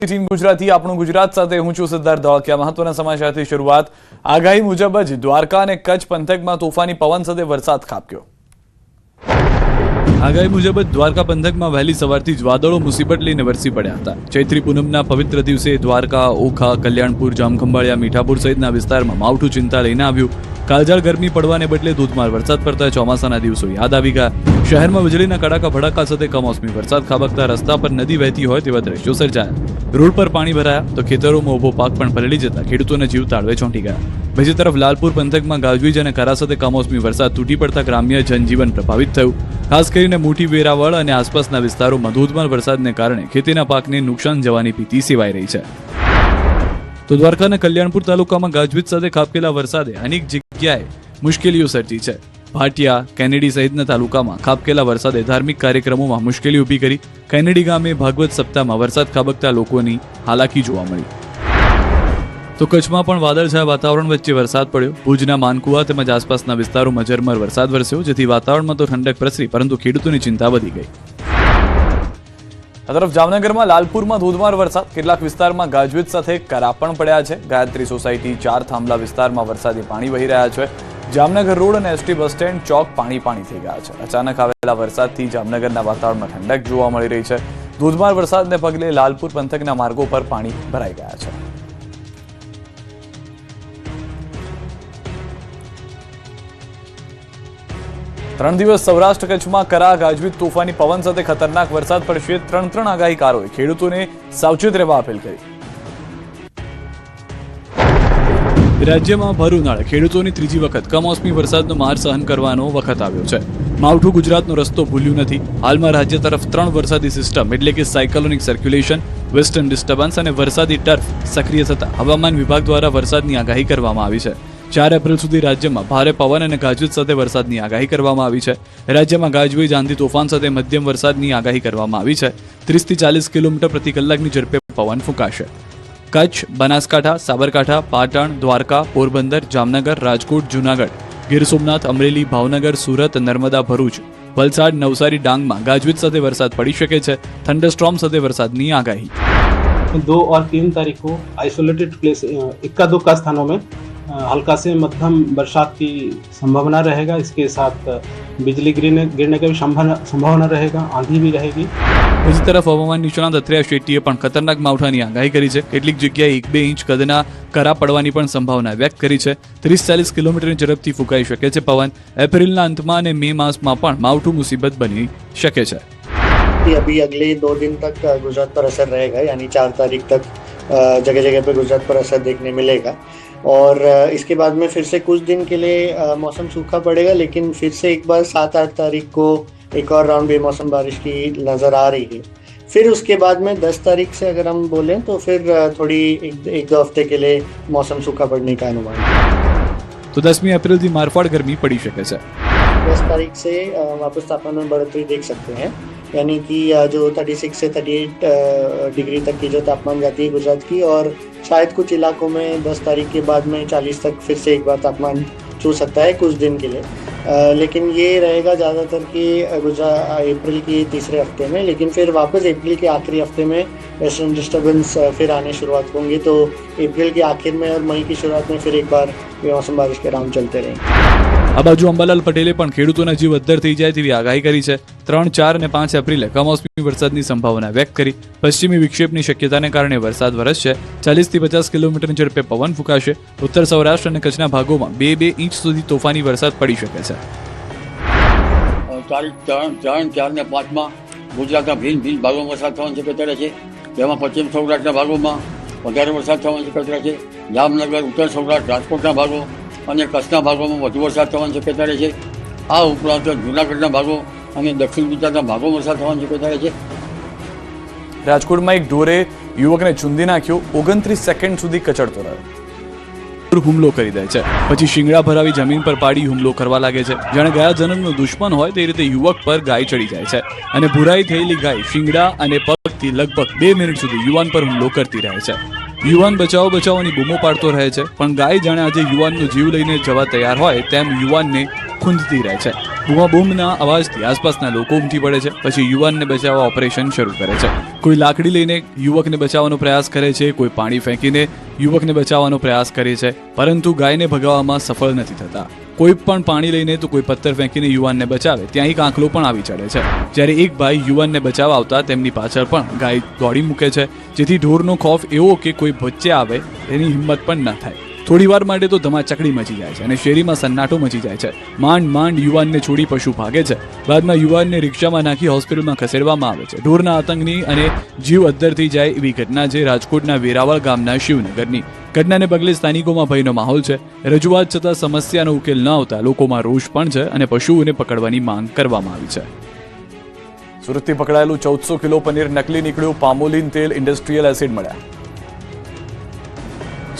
Team Gujarati આપણું ગુજરાત સાથે હું છું સિદ્ધાર્થ ધોળકિયા। મહત્વના સમાચારથી શરૂઆત। આગાહી મુજબ જ દ્વારકા અને કચ્છ પંથકમાં તોફાની પવન સાથે વરસાદ ખાબક્યો। આગાહી મુજબ જ દ્વારકા પંથકમાં વહેલી સવારથી જ વાદળો મુસીબત લઈને વરસી પડ્યા હતા। ચૈત્રી પૂનમના પવિત્ર દિવસે દ્વારકા, ઓખા, કલ્યાણપુર, જામખંભાળિયા, મીઠાપુર સહિતના વિસ્તારમાં માવઠું ચિંતા લઈને આવ્યું। કાળઝાળ ગરમી પડવાને બદલે ધોધમાર વરસાદ પડતા ચોમાસાના દિવસો યાદ આવી ગયા। શહેરમાં વીજળીના કડાકા ભડાકા સાથે કમોસમી વરસાદ ખાબકતા રસ્તા પર નદી વહેતી હોય તેવા દ્રશ્યો સર્જાયા। રોડ પર પાણી ભરાયા તો ખેતરોમાં ઉભો પાક પણ પલળી જતા ખેડૂતોને જીવ તાળવે ચોંટી ગયા। બીજી તરફ લાલપુર પંથકમાં ગાજવીજ અને કરા સાથે કમોસમી વરસાદ તૂટી પડતા ગ્રામ્ય જનજીવન પ્રભાવિત થયું। ખાસ કરીને મોટી વેરાવળ અને આસપાસના વિસ્તારોમાં ધોધમાર વરસાદને કારણે ખેતીના પાકને નુકસાન જવાની ભીતિ સેવાઈ રહી છે। તો દ્વારકા અને કલ્યાણપુર તાલુકામાં ગાજવીજ સાથે ખાબકેલા વરસાદે અનેક જગ્યાએ મુશ્કેલીઓ સર્જી છે। ભાટિયા, કેનેડી સહિતના તાલુકામાં ખાબકેલા વરસાદે ધાર્મિક કાર્યક્રમોમાં મુશ્કેલી ઊભી કરી। કેનેડી ગામે ભાગવત સપ્તાહમાં વરસાદ ખાબકતા લોકોની હાલાકી જોવા મળી। તો કચ્છમાં પણ વાદળછાયા વાતાવરણ વચ્ચે વરસાદ પડ્યો। ભુજના માનકુવા તેમજ આસપાસના વિસ્તારોમાં ઝરમર વરસાદ વરસ્યો, જેથી વાતાવરણમાં તો ઠંડક પ્રસરી, પરંતુ ખેડૂતોની ચિંતા વધી ગઈ। આ તરફ જામનગરમાં લાલપુરમાં ધોધમાર વરસાદ, કેટલાક વિસ્તારમાં ગાજવીજ સાથે કરા પણ પડ્યા છે। ગાયત્રી સોસાયટી, 4 થાંભલા વિસ્તારમાં વરસાદી પાણી વહી રહ્યા છે। જામનગર રોડ અને એસટી બસ સ્ટેન્ડ ચોક પાણી થઈ ગયા છે। અચાનક આવેલા વરસાદથી જામનગરના વાતાવરણમાં ઠંડક જોવા મળી રહી છે। ધોધમાર વરસાદને પગલે લાલપુર પંથકના માર્ગો પર પાણી ભરાઈ ગયા છે। ત્રણ દિવસ સૌરાષ્ટ્ર કચ્છમાં કરા, ગાજવીજ, તોફાની પવન સાથે ખતરનાક વરસાદ પડશે। ત્રણ આગાહીકારોએ ખેડૂતોને સાવચેત રહેવા અપીલ કરી। રાજ્યમાં ભર ઉનાળે ખેડૂતોની ત્રીજી વખત કમોસમી વરસાદનો માર સહન કરવાનો વખત આવ્યો છે। માવઠું ગુજરાતનો રસ્તો ભૂલ્યું નથી। હાલમાં રાજ્ય તરફ 3 વરસાદી સિસ્ટમ એટલે કે સાયક્લોનિક સર્ક્યુલેશન, વેસ્ટર્ન ડિસ્ટર્બન્સ અને વરસાદી ટર્ફ સક્રિય થતા હવામાન વિભાગ દ્વારા વરસાદની આગાહી કરવામાં આવી છે। 4 એપ્રિલ સુધી રાજ્યમાં ભારે પવન અને ગાજવીજ સાથે વરસાદની આગાહી કરવામાં આવી છે। રાજ્યમાં ગાજવીજ, આંધી, તોફાન સાથે મધ્યમ વરસાદની આગાહી કરવામાં આવી છે। 30 થી 40 કિલોમીટર પ્રતિ કલાકની ઝડપે પવન ફૂંકાશે। કચ્છ, બનાસકાંઠા, સાબરકાંઠા, પાટણ, દ્વારકા, પોરબંદર, જામનગર, રાજકોટ, જૂનાગઢ, ગીર સોમનાથ, અમરેલી, ભાવનગર, સુરત, નર્મદા, ભરૂચ, વલસાડ, નવસારી, ડાંગમાં ગાજવીજ સાથે વરસાદ પડી શકે છે। થંડરસ્ટોર્મ સાથે વરસાદની આગાહી। 2 और 3 तारीख को आइसोलेटेड प्लेस इक्का दुक्का स्थानों में हल्का से मध्यम बरसात की संभावना रहेगा। इसके साथ बिजली गिरने का भी संभावना रहेगा, आंधी भी रहेगी। બીજી તરફ હવામાન નિષ્ણાત અત્રેયા શેટ્ટીએ પણ ખતરનાક માવઠાની આગાહી કરી છે। કેટલીક જગ્યાએ 1-2 ઇંચ કદના કરા પડવાની પણ સંભાવના વ્યક્ત કરી છે। 30-40 કિલોમીટરની ઝડપથી ફૂંકાઈ શકે છે પવન। એપ્રિલના અંતમાં અને મે માસમાં પણ માવઠું મુસીબત બની શકે છે। अभी अगले 2 दिन तक गुजरात पर असर रहेगा, यानी 4 तारीख तक जगह जगह पे गुजरात पर असर देखने मिलेगा। और इसके बाद में फिर से कुछ दिन के लिए मौसम सूखा पड़ेगा, लेकिन फिर से एक बार 7-8 तारीख को एक और राउंड बेमौसम बारिश की नज़र आ रही है। फिर उसके बाद में 10 तारीख से अगर हम बोलें तो फिर थोड़ी 1-2 हफ्ते के लिए मौसम सूखा पड़ने का अनुमान है। तो 10મી એપ્રિલથી મારફાડ ગરમી પડી શકે છે। 10 तारीख से वापस तापमान में बढ़ोतरी देख सकते हैं, यानी कि जो 36 से 38 डिग्री तक की जो तापमान जाती है गुजरात की, और शायद कुछ इलाकों में 10 तारीख के बाद में 40 तक फिर से एक बार तापमान छू सकता है कुछ दिन के लिए। लेकिन ये रहेगा ज़्यादातर कि गुजरात अप्रैल के तीसरे हफ्ते में, लेकिन फिर वापस अप्रैल के आखिरी हफ्ते में वेस्टर्न डिस्टर्बेंस फिर आने शुरुआत होंगी। तो अप्रैल के आखिर में और मई की शुरुआत में फिर एक बार बेमौसम बारिश के राउंड चलते रहेंगे। આ બાજુ અંબાલાલ પટેલે પણ ખેડૂતોના જીવ અદ્ધર થઈ જાય તેવી આગાહી કરી છે। 3, 4 અને 5 એપ્રિલે કમોસમી વરસાદની સંભાવના વ્યક્ત કરી। પશ્ચિમી વિક્ષેપની શક્યતાને કારણે વરસાદ વરસશે। 40 થી 50 કિલોમીટરની ઝડપે પવન ફૂંકાશે। ઉત્તર સૌરાષ્ટ્ર અને કચ્છના ભાગોમાં 2-2 ઇંચ સુધી તોફાની વરસાદ પડી શકે છે। તારીખ 3, 4 ને 5માં ગુજરાતના ભિન્ન ભાગોમાં વરસાદ થવાની શક્યતા રહે છે। તેમાં પશ્ચિમ સૌરાષ્ટ્રના ભાગોમાં વધારે વરસાદ થવાની શક્યતા છે। જામનગર, ઉત્તર સૌરાષ્ટ્ર, રાજકોટના ભાગો અને કચ્છના ભાગોમાં વધુ વરસાદ થવાની શક્યતા રહે છે। આ ઉપરાંત જૂનાગઢના ભાગો અને દક્ષિણ ગુજરાતના ભાગોમાં વરસાદ થવાની શક્યતા રહે છે। રાજકોટમાં એક ઢોરે યુવકને ચૂંદી નાખ્યો, 29 સેકન્ડ સુધી કચડતો રહ્યો। હુમલો કરી દે છે, પછી શિંગડા ભરાવી જમીન પર પાડી હુમલો કરવા લાગે છે। જાણે ગયા જન્મનો દુશ્મન હોય તે રીતે યુવક પર ગાય ચડી જાય છે અને ભૂરાઈ થયેલી ગાય શિંગડા અને પગથી લગભગ 2 મિનિટ સુધી યુવાન પર હુમલો કરતી રહે છે। યુવાન બચાવની બૂમો પાડતો રહે છે, પણ ગાય જાણે આજે યુવાનનો જીવ લઈને જવા તૈયાર હોય તેમ યુવાનને ખૂંદતી રહે છે। બૂમાબૂમના અવાજથી આસપાસના લોકો ઉમટી પડે છે. પછી યુવાનને બચાવવા ઓપરેશન શરૂ કરે છે. કોઈ લાકડી લઈને યુવકને બચાવવાનો પ્રયાસ કરે છે, કોઈ પાણી ફેંકીને યુવકને બચાવવાનો પ્રયાસ કરે છે, પરંતુ ગાયને ભગાવવામાં સફળ નથી થતા. કોઈ પણ પાણી લઈને તો કોઈ પથ્થર ફેંકીને યુવાનને બચાવે ત્યાં એક આંખલો પણ આવી ચડે છે. જ્યારે એક ભાઈ યુવાનને બચાવવા આવતા તેમની પાછળ પણ ગાય દોડી મૂકે છે, જેથી ઢોરનો ખોફ એવો કે કોઈ વચ્ચે આવે એની હિંમત પણ ન થાય. થોડી વાર માટે તો ધમાચકડી મચી જાય છે અને શેરીમાં સન્નાટો મચી જાય છે. માંડ યુવાનને છોડી પશુ ભાગે છે. બાદમાં યુવાનને રિક્ષામાં નાખી હોસ્પિટલમાં ખસેડવામાં આવે છે. ઢોરના આતંકની અને જીવ અદ્ધર થઈ જાય એવી ઘટના છે રાજકોટના વેરાવળ ગામના શિવનગરની. ઘટનાને પગલે સ્થાનિકોમાં ભયનો માહોલ છે. રજૂઆત છતાં સમસ્યાનો ઉકેલ ન આવતા લોકોમાં રોષ પણ છે અને પશુઓને પકડવાની માંગ કરવામાં આવી છે. સુરતથી પકડાયેલું 1400 કિલો પનીર નકલી નીકળ્યું. પામોલીન તેલ, ઇન્ડસ્ટ્રીયલ એસિડ મળ્યા.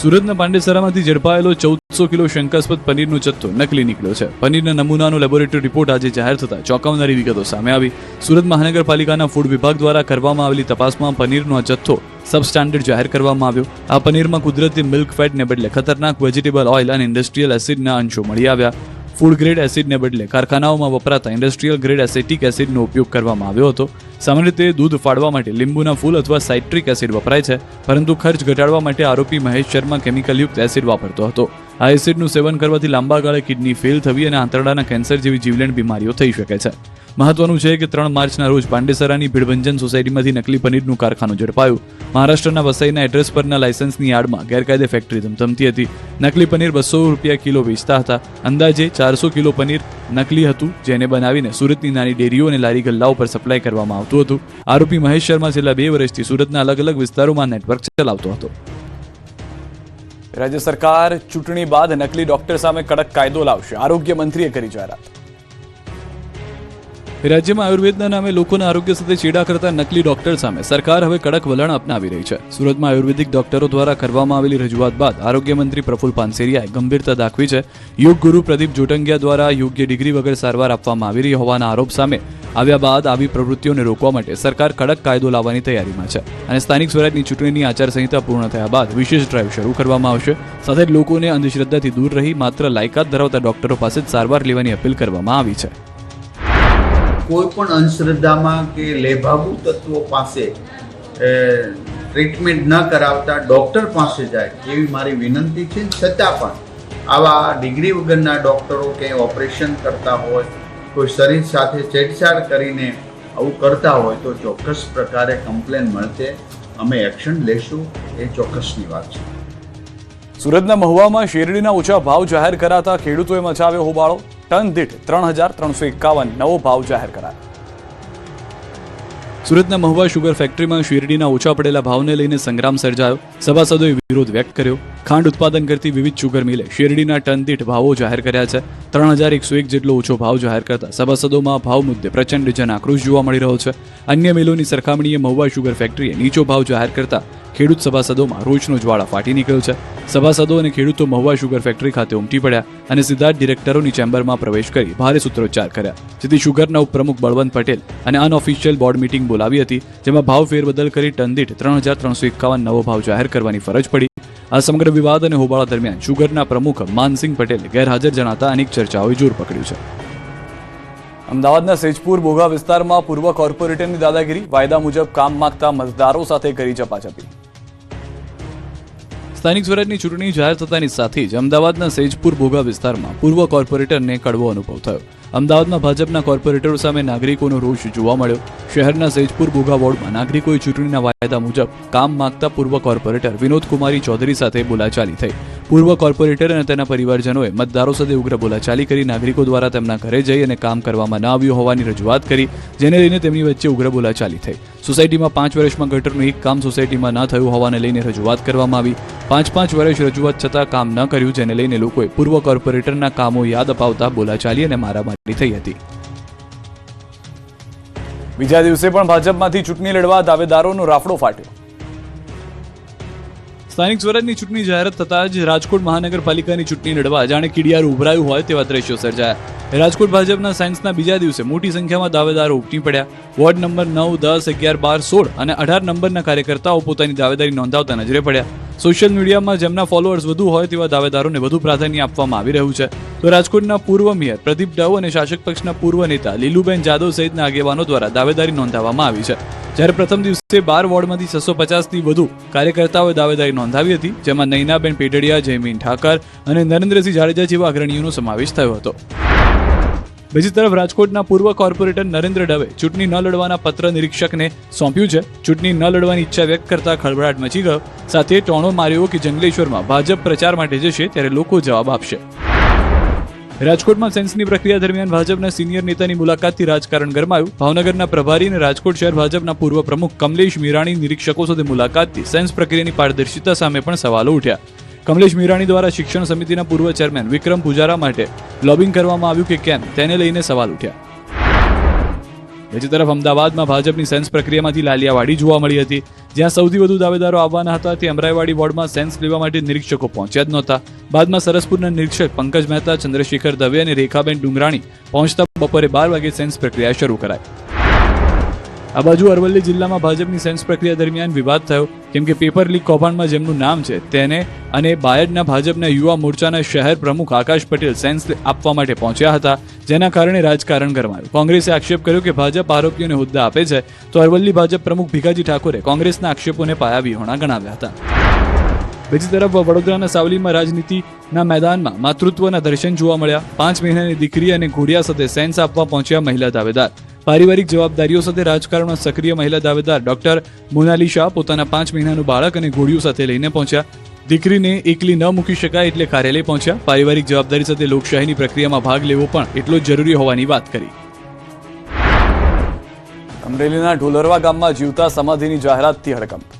સુરતના પાંડેસરામાંથી ઝડપાયેલો 1400 કિલો શંકાસ્પદ પનીરનો જથ્થો નકલી નીકળ્યો છે. પનીરના નમૂનાનો લેબોરેટરી રિપોર્ટ આજે જાહેર થતા ચોંકાવનારી વિગતો સામે આવી. સુરત મહાનગરપાલિકાના ફૂડ વિભાગ દ્વારા કરવામાં આવેલી તપાસમાં પનીરનો આ જથ્થો સબસ્ટાન્ડર્ડ જાહેર કરવામાં આવ્યો. આ પનીરમાં કુદરતી મિલ્ક ફેટને બદલે ખતરનાક વેજીટેબલ ઓઇલ અને ઇન્ડસ્ટ્રીયલ એસિડના અંશો મળી આવ્યા. ફૂડ ગ્રેડ એસિડને બદલે કારખાનાઓમાં વપરાતા ઇન્ડસ્ટ્રીયલ ગ્રેડ એસેટિક એસિડનો ઉપયોગ કરવામાં આવ્યો હતો. સામાન્ય રીતે દૂધ ફાડવા માટે લીંબુના ફૂલ અથવા સાઇટ્રિક એસિડ વપરાય છે, પરંતુ ખર્ચ ઘટાડવા માટે આરોપી મહેશ શર્મા કેમિકલયુક્ત એસિડ વાપરતો હતો. આ એસિડનું સેવન કરવાથી લાંબા ગાળે કિડની ફેલ થવી અને આંતરડાના કેન્સર જેવી જીવલેણ બીમારીઓ થઈ શકે છે. મહત્વનું છે કે 3 માર્ચના રોજ પાંડેસરાની ભીડભંજન સોસાયટીમાંથી નકલી પનીરનું કારખાનું ઝડપાયું. મહારાષ્ટ્રના વસઈના એડ્રેસ પરના લાયસન્સની આડમાં ગેરકાયદે ફેક્ટરી ધમધમતી હતી. નકલી પનીર 200 રૂપિયા કિલો વેચતા હતા. અંદાજે 400 કિલો પનીર નકલી હતું, જેને બનાવીને સુરતની નાની ડેરીઓ અને લારી ગલ્લાઓ પર સપ્લાય કરવામાં આવતું હતું. આરોપી મહેશ શર્મા છેલ્લા 2 વર્ષથી સુરતના અલગ અલગ વિસ્તારોમાં નેટવર્ક ચલાવતો હતો. રાજ્ય સરકાર ચૂંટણી બાદ નકલી ડોક્ટર સામે કડક કાયદો લાવશે. આરોગ્ય મંત્રીએ કરી જાહેરાત. રાજ્યમાં આયુર્વેદના નામે લોકોના આરોગ્ય સાથે ચેડા કરતા નકલી ડોક્ટર સામે સરકાર હવે કડક વલણ અપનાવી રહી છે. સુરતમાં આયુર્વેદિક ડોક્ટરો દ્વારા કરવામાં આવેલી રજૂઆત બાદ આરોગ્ય મંત્રી પ્રફુલ પાનસેરિયાએ ગંભીરતા દાખવી છે. યોગ ગુરુ પ્રદીપ જોટંગિયા દ્વારા યોગ્ય ડિગ્રી વગર સારવાર આપવામાં આવી રહી હોવાના આરોપ સામે આવ્યા બાદ આવી પ્રવૃત્તિઓને રોકવા માટે સરકાર કડક કાયદો લાવવાની તૈયારીમાં છે અને સ્થાનિક સ્વરાજની ચૂંટણીની આચારસંહિતા પૂર્ણ થયા બાદ વિશેષ ડ્રાઈવ શરૂ કરવામાં આવશે. સાથે જ લોકોને અંધશ્રદ્ધાથી દૂર રહી માત્ર લાયકાત ધરાવતા ડોક્ટરો પાસે જ સારવાર લેવાની અપીલ કરવામાં આવી છે. કોઈ પણ અંધશ્રદ્ધામાં કે લેભાગુ તત્વો પાસે ટ્રીટમેન્ટ ન કરાવતા ડૉક્ટર પાસે જાય એવી મારી વિનંતી છે. છતાં પણ આવા ડિગ્રી વગરના ડૉક્ટરો કે ઓપરેશન કરતા હોય, કોઈ શરીર સાથે છેડછાડ કરીને આવું કરતા હોય તો ચોક્કસ પ્રકારે કમ્પ્લેન મળશે. અમે એક્શન લેશું, એ ચોક્કસની વાત છે. સુરતના મહુવામાં શેરડીના ઓછા ભાવ જાહેર કરાતા ખેડૂતોએ મચાવ્યો હોબાળો. ટન દીઠ 3,351 નવો ભાવ જાહેર કરાયો. સુરતના મહુવા શુગર ફેક્ટરીમાં શેરડીના ઓછા પડેલા ભાવને લઈને સંગ્રામ સર્જાયો. સભાસદોએ વિરોધ વ્યક્ત કર્યો. ખાંડ ઉત્પાદન કરતી વિવિધ શુગર મિલે શેરડીના ટન દીઠ ભાવો જાહેર કર્યા છે. 3,101 જેટલો ઓછો ભાવ જાહેર કરતા સભાસદોમાં ભાવ મુદ્દે પ્રચંડ જન આક્રોશ જોવા મળી રહ્યો છે. અન્ય મિલોની સરખામણીએ મહુવા શુગર ફેક્ટરીએ નીચો ભાવ જાહેર કરતા ખેડૂત સભાસદોમાં રોષનો જ્વાળા ફાટી નીકળ્યો છે. સભાસદો અને ખેડૂતો મહુવા શુગર ફેક્ટરી ખાતે ઉમટી પડ્યા અને સીધા જ ડિરેક્ટરોની ચેમ્બરમાં પ્રવેશ કરી ભારે સૂત્રોચ્ચાર કર્યા. જેથી શુગરના ઉપપ્રમુખ બળવંત પટેલ અને અનઓફિશિયલ બોર્ડ મીટિંગ બોલાવી હતી, જેમાં ભાવ ફેરબદલ કરી ટન દીઠ 3,351 નવો ભાવ જાહેર કરવાની ફરજ પડી. આ સમગ્ર વિવાદ અને હોબાળા દરમિયાન શુગરના પ્રમુખ માનસિંહ પટેલ ગેરહાજર જણાતા અનેક ચર્ચાઓએ જોર પકડ્યું છે. અમદાવાદના સેજપુર બોઘા વિસ્તારમાં પૂર્વ કોર્પોરેટરની દાદાગીરી. વાયદા મુજબ કામ માંગતા મતદારો સાથે કરી ઝપાઝપી. સ્થાનિક સ્વરાજની ચૂંટણી જાહેર થતાની સાથે જ અમદાવાદના સેજપુર બોઘા વિસ્તારમાં પૂર્વ કોર્પોરેટરને કડવો અનુભવ થયો. અમદાવાદમાં ભાજપના કોર્પોરેટરો સામે નાગરિકોનો રોષ જોવા મળ્યો. શહેરના સેજપુર બોઘા વોર્ડમાં નાગરિકોએ ચૂંટણીના વાયદા મુજબ કામ માંગતા પૂર્વ કોર્પોરેટર વિનોદ કુમારી ચૌધરી સાથે બોલાચાલી થઈ. પૂર્વ કોર્પોરેટર અને તેના પરિવારજનોએ મતદારો સાથે ઉગ્ર બોલાચાલી કરી નાગરિકો દ્વારા તેમના ઘરે જઈ અને કામ કરવામાં ન આવ્યું હોવાની રજૂઆત કરી, જેને લઈને તેમની વચ્ચે ઉગ્ર બોલાચાલી થઈ. સોસાયટીમાં 5 વર્ષમાં ગટરનું એક કામ સોસાયટીમાં ન થયું હોવાને લઈને રજૂઆત કરવામાં આવી. 5 વર્ષ રજૂઆત છતાં કામ ન કર્યું, જેને લઈને લોકોએ પૂર્વ કોર્પોરેટરના કામો યાદ અપાવતા બોલાચાલી અને મારામારી થઈ હતી. બીજા દિવસે પણ ભાજપમાંથી ચૂંટણી લડવા દાવેદારોનો રાફડો ફાટ્યો. સ્થાનિક સ્વરાજની ચૂંટણી જાહેરાત થતાં જ રાજકોટ મહાનગરપાલિકાની ચૂંટણી લડવા જાણે કીડિયારું ઉભરાયું હોય તેવા દ્રશ્યો સર્જાયા. રાજકોટ ભાજપના સાયન્સના બીજા દિવસે મોટી સંખ્યામાં દાવેદારો ઉમટી પડ્યા. વોર્ડ નંબર 9, 10, 11, 12, 16 અને 18 નંબરના કાર્યકર્તાઓ પોતાની દાવેદારી નોંધાવતા નજરે પડ્યા. સોશિયલ મીડિયામાં જેમના ફોલોઅર્સ વધુ હોય તેવા દાવેદારોને વધુ પ્રાધાન્ય આપવામાં આવી રહ્યું છે. તો રાજકોટના પૂર્વ મેયર પ્રદીપ ડવ અને શાસક પક્ષના પૂર્વ નેતા લીલુબેન જાદવ સહિતના આગેવાનો દ્વારા દાવેદારી નોંધાવવામાં આવી છે. જ્યારે પ્રથમ દિવસે 12 વોર્ડમાંથી 650થી વધુ કાર્યકર્તાઓએ દાવેદારી નોંધાવી હતી, જેમાં નૈનાબેન પેટડિયા, જયમીન ઠાકર અને નરેન્દ્રસિંહ જાડેજા જેવા અગ્રણીઓનો સમાવેશ થયો હતો. બીજી તરફ રાજકોટના પૂર્વ કોર્પોરેટર નરેન્દ્ર ડવે ચૂંટણી ન લડવાના પત્ર નિરીક્ષકને સોંપ્યું છે. ચૂંટણી ન લડવાની ઈચ્છા વ્યક્ત કરતા ખળભળાટ મચી ગયો. સાથે ટોણો માર્યો કે જંગલેશ્વરમાં ભાજપ પ્રચાર માટે જશે ત્યારે લોકો જવાબ આપશે. રાજકોટમાં સેન્સની પ્રક્રિયા દરમિયાન ભાજપના સિનિયર નેતાની મુલાકાતથી રાજકારણ ગરમાયું. ભાવનગરના પ્રભારી અને રાજકોટ શહેર ભાજપના પૂર્વ પ્રમુખ કમલેશ મીરાણી નિરીક્ષકો સાથે મુલાકાતથી સેન્સ પ્રક્રિયાની પારદર્શિતા સામે પણ સવાલો ઉઠ્યા. કમલેશ મીરાણી દ્વારા શિક્ષણ સમિતિના પૂર્વ ચેરમેન વિક્રમ પૂજારા માટે લોબિંગ કરવામાં આવ્યું કે કેમ તેને લઈને સવાલ ઉઠ્યા. બીજી તરફ અમદાવાદમાં ભાજપની સેન્સ પ્રક્રિયામાંથી લાલિયાવાડી જોવા મળી હતી. જ્યાં સૌથી વધુ દાવેદારો આવવાના હતા તે અમરાઈવાડી વોર્ડમાં સેન્સ લેવા માટે નિરીક્ષકો પહોંચ્યા જ નહોતા. બાદમાં સરસપુરના નિરીક્ષક પંકજ મહેતા, ચંદ્રશેખર દવે અને રેખાબેન ડુંગરાણી પહોંચતા બપોરે 12 વાગે સેન્સ પ્રક્રિયા શરૂ કરાઈ. આ બાજુ અરવલ્લી જિલ્લામાં ભાજપની સેન્સ પ્રક્રિયા દરમિયાન વિવાદ થયો, કેમ કે પેપર લીક કૌભાંડમાં જેમનું નામ છે તેને અને બાયડના ભાજપના યુવા મોરચાના શહેર પ્રમુખ આકાશ પટેલ સેન્સ આપવા માટે પહોંચ્યા હતા, જેના કારણે રાજકારણ ગરમાયું. કોંગ્રેસે આક્ષેપ કર્યો કે ભાજપ આરોપીઓને હોદ્દા આપે છે, તો અરવલ્લી ભાજપ પ્રમુખ ભીખાજી ઠાકોરે કોંગ્રેસના આક્ષેપોને પાયાવિહોણા ગણાવ્યા હતા. બીજી તરફ વડોદરાના સાવલીમાં રાજનીતિના મેદાનમાં માતૃત્વના દર્શન જોવા મળ્યા. 5 મહિનાની દીકરી અને ઘોડિયા સાથે સેન્સ આપવા પહોંચ્યા મહિલા દાવેદાર. પારિવારિક જવાબદારીઓ સાથે રાજકારણમાં સક્રિય મહિલા દાવેદાર ડોક્ટર મોનાલિશા પોતાના 5 મહિનાનું બાળક અને ઘોડિયું સાથે લઈને પહોંચ્યા. દીકરીને એકલી ન મૂકી શકાય એટલે કાર્યાલય પહોંચ્યા. પારિવારિક જવાબદારી સાથે લોકશાહીની પ્રક્રિયામાં ભાગ લેવો પણ એટલો જ જરૂરી હોવાની વાત કરી. અમરેલીના ઢોલરવા ગામમાં જીવતા સમાધિની જાહેરાતથી હડકંપ.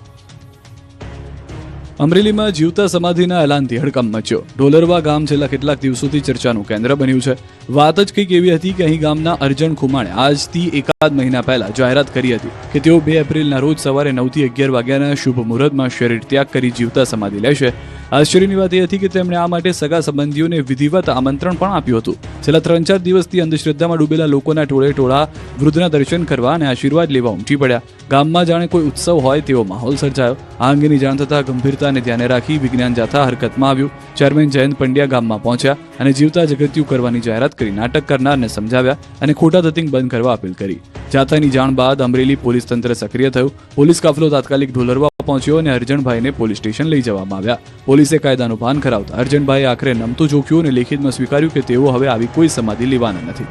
અમરેલીમાં જીવતા સમાધિના એલાનથી હડકંપ મચ્યો. ઢોલરવા ગામ છેલ્લા કેટલાક દિવસોથી ચર્ચાનું કેન્દ્ર બન્યું છે. વાત જ કંઈક એવી હતી કે અહીં ગામના અર્જણ ખુમાણે આજથી એકાદ મહિના પહેલા જાહેરાત કરી હતી કે તેઓ 2 એપ્રિલના રોજ સવારે 9 થી 11 વાગ્યાના શુભ મુહૂર્તમાં શરીર ત્યાગ કરી જીવતા સમાધિ લેશે. આશ્ચર્યની વાત એ હતી કે તેમણે આ માટે સગા સંબંધીઓને વિધિવત આમંત્રણ પણ આપ્યું હતું. છેલ્લા 3-4 દિવસથી અંધશ્રદ્ધામાં ડૂબેલા લોકોના ટોળે વૃદ્ધના દર્શન કરવા અને આશીર્વાદ લેવા ઉમટી પડ્યા. ગામમાં જાણે કોઈ ઉત્સવ હોય તેવો માહોલ સર્જાયો. આ અંગેની જાણ થતાં ગંભીરતાને ધ્યાને રાખી વિજ્ઞાન જાથા હરકતમાં આવ્યું. ચેરમેન જયંત પંડ્યા ગામમાં પહોંચ્યા અને જીવતા જગત્યું કરવાની જાહેરાત કરી નાટક કરનારને સમજાવ્યા અને ખોટા ધતિંગ બંધ કરવા અપીલ કરી. જાથાની જાણ બાદ અમરેલી પોલીસ તંત્ર સક્રિય થયું. પોલીસ કાફલો તાત્કાલિક ઢોલરવા પહોંચ્યો અને અર્જણભાઈને પોલીસ સ્ટેશન લઈ જવામાં આવ્યા. પોલીસે કાયદાનું ભાન કરાવતા અર્જણભાઈએ આખરે નમતું જોખ્યું અને લેખિતમાં સ્વીકાર્યું કે તેઓ હવે આવી કોઈ સમાધિ લેવાના નથી.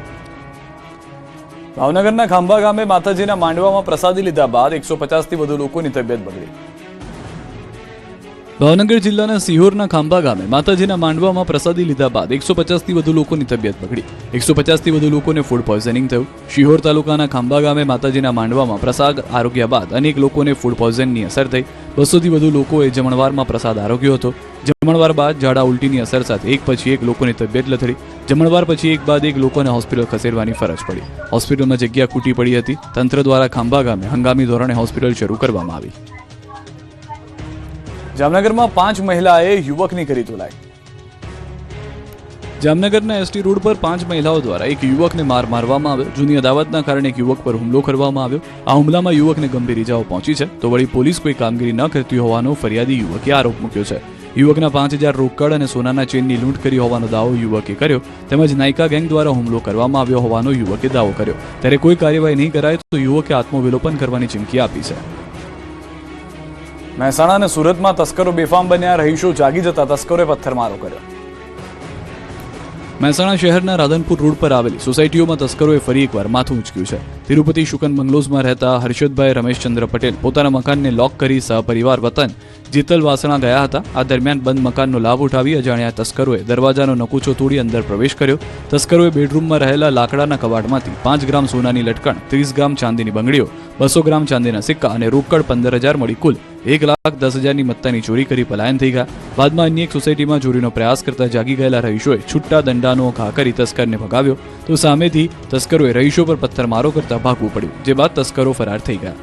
ભાવનગરના ખાંભા ગામે માતાજીના માંડવામાં પ્રસાદી લીધા બાદ 150થી વધુ લોકોની તબિયત બગડી. ભાવનગર જિલ્લાના સિહોરના ખાંભા ગામે માતાજીના માંડવામાં પ્રસાદી લીધા બાદ 150થી વધુ લોકોની તબિયત બગડી. 150થી વધુ લોકોને ફૂડ પોઈઝનિંગ થયું. શિહોર તાલુકાના ખાંભા ગામે માતાજીના માંડવામાં પ્રસાદ આરોગ્યા બાદ અનેક લોકોને ફૂડ પોઈઝનની અસર થઈ. 200થી વધુ લોકોએ જમણવારમાં પ્રસાદ આરોગ્યો હતો. જમણવાર બાદ ઝાડા ઉલટીની અસર સાથે એક પછી એક લોકોની તબિયત લથડી. જમણવાર પછી એક બાદ એક લોકોને હોસ્પિટલ ખસેડવાની ફરજ પડી. હોસ્પિટલમાં જગ્યા ખૂટી પડી હતી. તંત્ર દ્વારા ખાંભા ગામે હંગામી ધોરણે હોસ્પિટલ શરૂ કરવામાં આવી. જામનગરમાં 5 મહિલાએ યુવકની કરી ધોલાઈ. જામનગરના એસટી રોડ પર 5 મહિલાઓ દ્વારા એક યુવકને મારવામાં આવ્યો. જૂની અદાવતના કારણે એક યુવક પર હુમલો કરવામાં આવ્યો. આ હુમલામાં યુવકને ગંભીર ઇજાઓ પહોંચી છે, તો વળી પોલીસ કોઈ કામગીરી ન કરતી હોવાનો ફરિયાદી યુવકે આરોપ મૂક્યો છે. યુવકના 5000 રોકડ અને સોનાના ચેનની લૂંટ કરી હોવાનો દાવો યુવકે કર્યો. તેમજ નાયકા ગેંગ દ્વારા હુમલો કરવામાં આવ્યો હોવાનો યુવકે દાવો કર્યો. ત્યારે કોઈ કાર્યવાહી નહીં કરાય તો યુવકે આત્મવિલોપન કરવાની ચીમકી આપી છે. મહેસાણા અને સુરતમાં તસ્કરો બેફામ બન્યા. રહીશો જાગી જતા તસ્કરોએ પથ્થરમારો કર્યો. મહેસાણા શહેરના રાધનપુર રોડ પર આવેલી સોસાયટીઓમાં તસ્કરોએ ફરી એકવાર માથું ઉંચક્યું છે. તિરુપતિ શુકન બંગલોઝમાં રહેતા હર્ષદભાઈ રમેશચંદ્ર પટેલ પોતાના મકાનને લોક કરી સહપરિવાર વતન જીતલ વાસણા ગયા હતા. આ દરમિયાન બંધ મકાનનો લાભ ઉઠાવી અજાણ્યા તસ્કરોએ દરવાજાનો નકુચો તોડી અંદર પ્રવેશ કર્યો. તસ્કરોએ બેડરૂમમાં રહેલા લાકડાના કબાટમાંથી 5 ગ્રામ સોનાની લટકણ, 30 ગ્રામ ચાંદીની બંગડીઓ, 200 ગ્રામ ચાંદીના સિક્કા અને રોકડ 15,000 મળી કુલ 1,10,000ની મત્તાની ચોરી કરી પલાયન થઈ ગયા. બાદમાં અન્ય એક સોસાયટીમાં ચોરીનો પ્રયાસ કરતા જાગી ગયેલા રહીશોએ છૂટા દંડાનો ઘા કરી તસ્કરને ભગાવ્યો, તો સામેથી તસ્કરોએ રહીશો પર પથ્થરમારો કરતા ભાગવું પડ્યું, જે બાદ તસ્કરો ફરાર થઈ ગયા.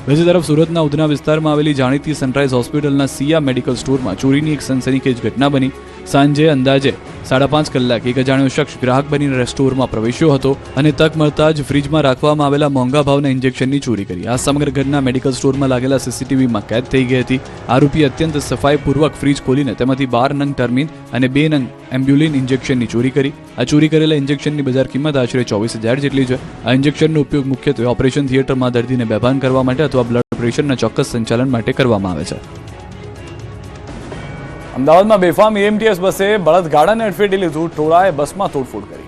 બીજી તરફ સુરતના ઉધના વિસ્તારમાં આવેલી જાણીતી સનરાઈઝ હોસ્પિટલના સિયા મેડિકલ સ્ટોરમાં ચોરીની એક સનસનીખેજ ઘટના બની. સાંજે અંદાજે 5.5 કલાક એક અજાણ્યો શખ્સ ગ્રાહક બનીને સ્ટોરમાં પ્રવેશ્યો હતો અને તક મળતા જ ફ્રીજમાં રાખવામાં આવેલા મોંઘા ભાવના ઇન્જેક્શનની ચોરી કરી. આ સમગ્ર ઘટના મેડિકલ સ્ટોરમાં લાગેલા સીસીટીવીમાં કેદ થઈ ગઈ હતી. આરોપી અત્યંત સફાઈપૂર્વક ફ્રીજ ખોલીને તેમાંથી 12 નંગ ટર્મિન અને 2 નંગ એમ્બ્યુલિન ઇન્જેક્શનની ચોરી કરી. આ ચોરી કરેલા ઇન્જેક્શનની બજાર કિંમત આશરે 24,000 જેટલી છે. આ ઇન્જેક્શનનો ઉપયોગ મુખ્યત્વે ઓપરેશન થિયેટરમાં દર્દીને બેભાન કરવા માટે અથવા બ્લડ પ્રેશરના ચોક્કસ સંચાલન માટે કરવામાં આવે છે. અમદાવાદમાં બેફામ એએમટીએસ બસે બળદગાડાને અડફેટે લીધું, ટોળાએ બસમાં તોડફોડ કરી.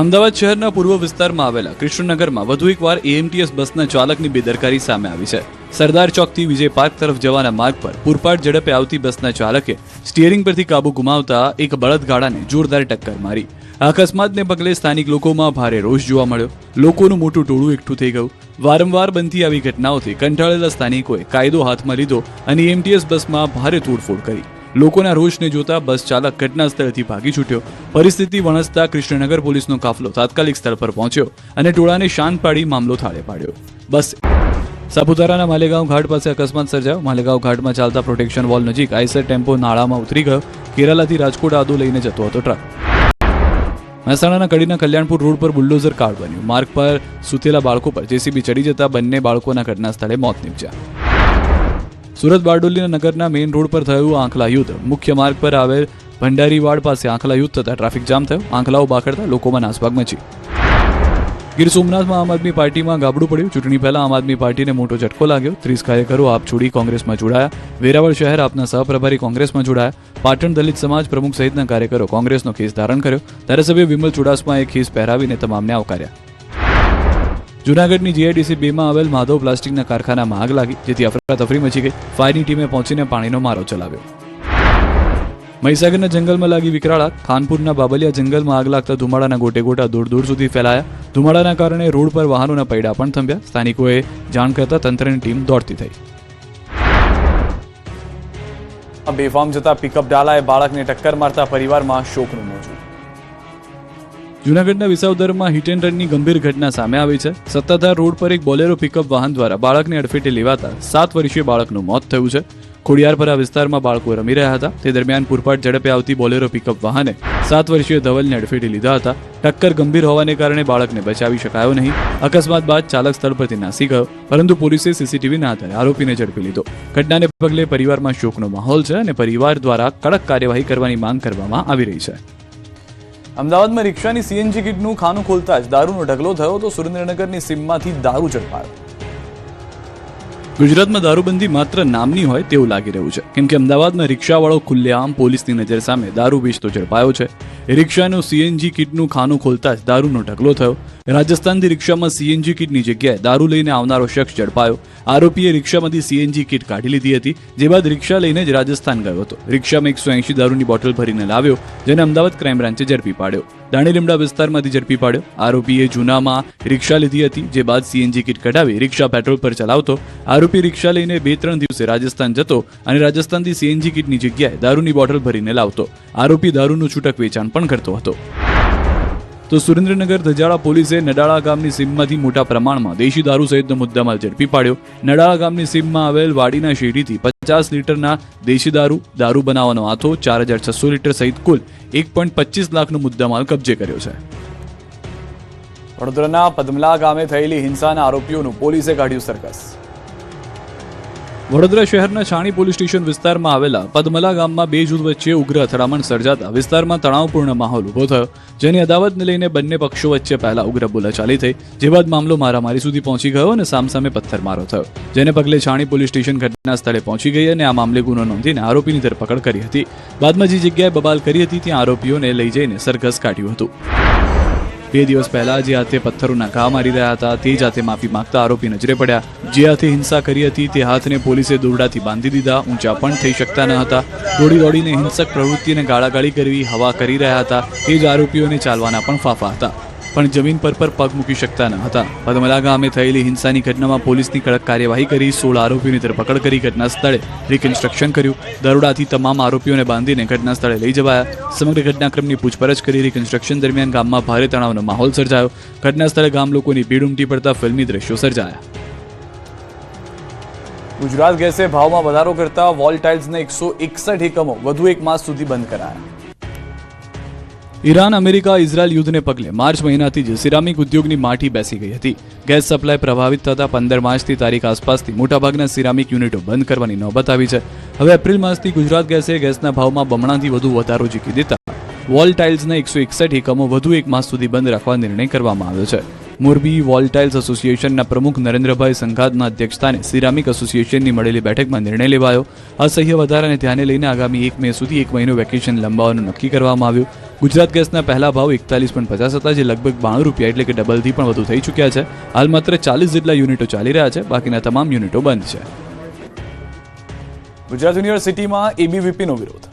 અમદાવાદ શહેરના પૂર્વ વિસ્તારમાં આવેલા કૃષ્ણનગરમાં વધુ એકવાર એએમટીએસ બસના ચાલકની બેદરકારી સામે આવી છે. સરદાર ચોકથી વિજય પાર્ક તરફ જવાના માર્ગ પર પૂરપાટ ઝડપે આવતી બસના ચાલકે સ્ટીયરિંગ પરથી કાબુ ગુમાવતા એક બળદગાડાને જોરદાર ટક્કર મારી. આ અકસ્માતને પગલે સ્થાનિક લોકોમાં ભારે રોષ જોવા મળ્યો. લોકોનું મોટું ટોળું એકઠું થઈ ગયું. વારંવાર બનતી આવી ઘટનાઓથી કંટાળેલા સ્થાનિકોએ કાયદો હાથમાં લીધો અને એએમટીએસ બસમાં ભારે તોડફોડ કરી. લોકોના રોષને જોતા બસ ચાલક ઘટના સ્થળેથી ભાગી છૂટ્યો. પરિસ્થિતિ વણસતા કૃષ્ણનગર પોલીસનો કાફલો તાત્કાલિક સ્થળ પર પહોંચ્યો અને ટોળાને શાંત પાડી મામલો થાળે પાડ્યો. બસ સાપુતારાના માલેગાંવ ઘાટ પાસે અકસ્માત સર્જાયો. માલેગાંવ ઘાટમાં ચાલતા પ્રોટેક્શન વોલ નજીક આઈસર ટેમ્પો નાળામાં ઉતરી ગયો. કેરાલાથી રાજકોટ આદુ લઈને જતો હતો ટ્રક. મહેસાણાના કડીના કલ્યાણપુર રોડ પર બુલડોઝર કાળ બન્યું. માર્ગ પર સૂતેલા બાળકો પર જેસીબી ચડી જતા બંને બાળકોના ઘટના સ્થળે મોત નીપજ્યા. સુરત બારડોલીના નગરના મેઇન રોડ પર થયું આંખલા યુદ્ધ. મુખ્ય માર્ગ પર આવેલ ભંડારીવાડ પાસે આંખલા યુદ્ધ થતા ટ્રાફિક જામ થયો. આંખલાઓ બાખડતા લોકોમાં નાસભાગ મચી. ગીર સોમનાથમાં આમ આદમી પાર્ટીમાં ગાબડું પડ્યું. ચૂંટણી પહેલા આમ આદમી પાર્ટીને મોટો ઝટકો લાગ્યો. 30 કાર્યકરો આપ છોડી કોંગ્રેસમાં જોડાયા. વેરાવળ શહેર આપના સહપ્રભારી કોંગ્રેસમાં જોડાયા. પાટણ દલિત સમાજ પ્રમુખ સહિતના કાર્યકરો કોંગ્રેસનો ખેસ ધારણ કર્યો. ધારાસભ્ય વિમલ ચુડાસમાએ ખેસ પહેરાવીને તમામને આવકાર્યા. જૂનાગઢની જીઆઈડીસી 2 માં આવેલ માધવ પ્લાસ્ટિકના કારખાનામાં આગ લાગી, જેથી અફરાતફરી મચી ગઈ. ફાયરની ટીમે પહોંચીને પાણીનો મારો ચલાવ્યો. મહીસાગરના જંગલમાં લાગી વિકરાળ આગ. ખાનપુરના બાબલિયા જંગલમાં આગ લાગતા ધુમાડાના ગોટે ગોટા દૂર દૂર સુધી ફેલાયા. ધુમાડાના કારણે રોડ પર વાહનોના પૈડા પણ થંભ્યા. સ્થાનિકોએ જાણ કરતા તંત્રની ટીમ દોડતી થઈ. બેફામ જતા પિકઅપ ડાલાએ બાળકને ટક્કર મારતા પરિવારમાં શોકનું મોજું. જૂનાગઢના વિસાવદરમાં હિટ એન્ડ રનની ગંભીર ઘટના સામે આવી છે. સત્તાધાર રોડ પર એક બોલેરો પિકઅપ વાહન દ્વારા બાળકને અડફેટે લેવાતા 7 વર્ષીય બાળકનું મોત થયું છે. ખોડિયારપરા વિસ્તારમાં બાળકો રમી રહ્યા હતા. તે દરમિયાન પૂરપાટ ઝડપે આવતી બોલેરો પિકઅપ વાહને 7 વર્ષીય ધવલને અડફેટે લીધા હતા. ટક્કર ગંભીર હોવાને કારણે બાળકને બચાવી શકાયો નહીં. અકસ્માત બાદ ચાલક સ્થળ પરથી નાસી ગયો, પરંતુ પોલીસે સીસીટીવીના આધારે આરોપીને ઝડપી લીધો. ઘટનાને પગલે પરિવારમાં શોકનો માહોલ છે અને પરિવાર દ્વારા કડક કાર્યવાહી કરવાની માંગ કરવામાં આવી રહી છે. અમદાવાદમાં રિક્ષાની સીએનજી કિટનું ખાનું ખોલતા જ દારૂનો ઢગલો થયો તો સુરેન્દ્રનગરની સીમમાંથી દારૂ ઝડપાયો. ગુજરાતમાં દારૂબંધી માત્ર નામની હોય તેવું લાગી રહ્યું છે, કેમ કે અમદાવાદમાં રિક્ષાવાળો ખુલ્લેઆમ પોલીસની નજર સામે દારૂ વેચતો ઝડપાયો છે. રિક્ષાનું સીએનજી કિટનું ખાનું ખોલતા જ દારૂનો ઢગલો થયો. રાજસ્થાનથી રિક્ષામાં સીએનજી કિટની જગ્યાએ દારૂ લઈને આવનારો શખ્સ ઝડપાયો. આરોપીએ રિક્ષામાંથી સીએનજી કિટ કાઢી લીધી હતી, જે બાદ રિક્ષા લઈને જ રાજસ્થાન ગયો હતો. રિક્ષામાં 180 દારૂની બોટલ ભરીને લાવ્યો, જેને અમદાવાદ ક્રાઇમ બ્રાન્ચે ઝડપી પાડ્યો. દાણીલીમડા વિસ્તારમાંથી ઝડપી પાડ્યો. આરોપીએ જૂનામાં રિક્ષા લીધી હતી, જે બાદ સીએનજી કિટ કઢાવી રિક્ષા પેટ્રોલ પર ચલાવતો. આરોપી રિક્ષા લઈને 2-3 દિવસે રાજસ્થાન જતો અને રાજસ્થાનથી સીએનજી કિટની જગ્યાએ દારૂની બોટલ ભરીને લાવતો. આરોપી દારૂનું છૂટક વેચાણ પણ કરતો હતો. તો સુરેન્દ્રનગર ધજાળા પોલીસે નડાળા ગામની સીમમાંથી મોટા પ્રમાણમાં દેશી દારૂ સહિતનો મુદ્દામાલ ઝડપી પાડ્યો. નડાળા ગામની સીમમાં આવેલ વાડીના શેરીથી 50 લીટરના દેશી દારૂ બનાવવાનો આથો, 4600 લીટર સહિત કુલ 1.25 લાખનો મુદ્દામાલ કબજે કર્યો છે. વડોદરાના પદમલા ગામે થયેલી હિંસાના આરોપીઓનું પોલીસે કાઢ્યું સર્કસ. વડોદરા શહેરના છાણી પોલીસ સ્ટેશન વિસ્તારમાં આવેલા પદમલા ગામમાં 2 જૂથ વચ્ચે ઉગ્ર અથડામણ સર્જાતા વિસ્તારમાં તણાવપૂર્ણ માહોલ ઉભો થયો, જેની અદાવતને લઈને બંને પક્ષો વચ્ચે પહેલા ઉગ્ર બોલાચાલી થઈ, જે બાદ મામલો મારામારી સુધી પહોંચી ગયો અને સામસામે પથ્થરમારો થયો, જેને પગલે છાણી પોલીસ સ્ટેશન ઘટના સ્થળે પહોંચી ગઈ અને આ મામલે ગુનો નોંધીને આરોપીની ધરપકડ કરી હતી. બાદમાં જે જગ્યાએ બબાલ કરી હતી ત્યાં આરોપીઓને લઈ જઈને સરઘસ કાઢ્યું હતું. 2 દિવસ પહેલા જે હાથે પથ્થરોના ઘા મારી રહ્યા હતા તે જ હાથે માફી માંગતા આરોપી નજરે પડ્યા. જે હાથે હિંસા કરી હતી તે હાથને પોલીસે દોરડાથી બાંધી દીધા. ઊંચા પણ થઈ શકતા ન હતા. દોડીને હિંસક પ્રવૃત્તિને ગાળાગાળી કરવી, હવા કરી રહ્યા હતા. તે જ આરોપીઓને ચાલવાના પણ ફાફા હતા, પણ જમીન પર પગ મૂકી શકતા ન હતા. પદમલા ગામે થયેલી હિંસાની ઘટનામાં પોલીસની કડક કાર્યવાહી કરી 16 આરોપીઓની ધરપકડ કરી ઘટના સ્થળે રિકન્સ્ટ્રક્શન કર્યું. દરોડાથી તમામ આરોપીઓને બાંધીને ઘટના સ્થળે લઈ જવાયા. સમગ્ર ઘટનાક્રમની પૂછપરછ કરી રિકન્સ્ટ્રક્શન દરમિયાન ગામમાં ભારે તણાવનો માહોલ સર્જાયો. ઘટના સ્થળે ગામ લોકોની ભીડ ઉમટી પડતા ફિલ્મી દ્રશ્યો સર્જાયા. ગુજરાત ગેસે ભાવમાં વધારો કરતા વોલ ટાઇલ્સને 161 એકમો વધુ 1 માસ સુધી બંધ કરાયા. ઈરાન અમેરિકા ઇઝરાયલ યુદ્ધને પગલે માર્ચ મહિનાથી જ સિરામિક ઉદ્યોગની માઠી બેસી ગઈ હતી. ગેસ સપ્લાય પ્રભાવિત થતા 15 માર્ચથી તારીખ આસપાસથી મોટાભાગના સિરામિક યુનિટો બંધ કરવાની નોબત આવી છે. હવે એપ્રિલ માસથી ગુજરાત ગેસે ગેસના ભાવમાં બમણાથી વધુ વધારો ઝીકી દેતા વોલ ટાઇલ્સના 161 એકમો વધુ એક માસ સુધી બંધ રાખવા નિર્ણય કરવામાં આવ્યો છે. મોરબી વોલ ટાઇલ્સ એસોસિએશનના પ્રમુખ નરેન્દ્રભાઈ સંઘાતના અધ્યક્ષસ્થાને સિરામિક એસોસિએશનની મળેલી બેઠકમાં નિર્ણય લેવાયો. અસહ્ય વધારાને ધ્યાને લઈને આગામી 1 મે સુધી 1 મહિનો વેકેશન લંબાવવાનું નક્કી કરવામાં આવ્યું. ગુજરાત ગેસના પહેલા ભાવ 41.50 હતા, જે લગભગ 92 રૂપિયા એટલે કે ડબલથી પણ વધુ થઈ ચૂક્યા છે. હાલ માત્ર 40 જેટલા યુનિટો ચાલી રહ્યા છે, બાકીના તમામ યુનિટો બંધ છે. ગુજરાત યુનિવર્સિટીમાં એબીવીપીનો વિરોધ.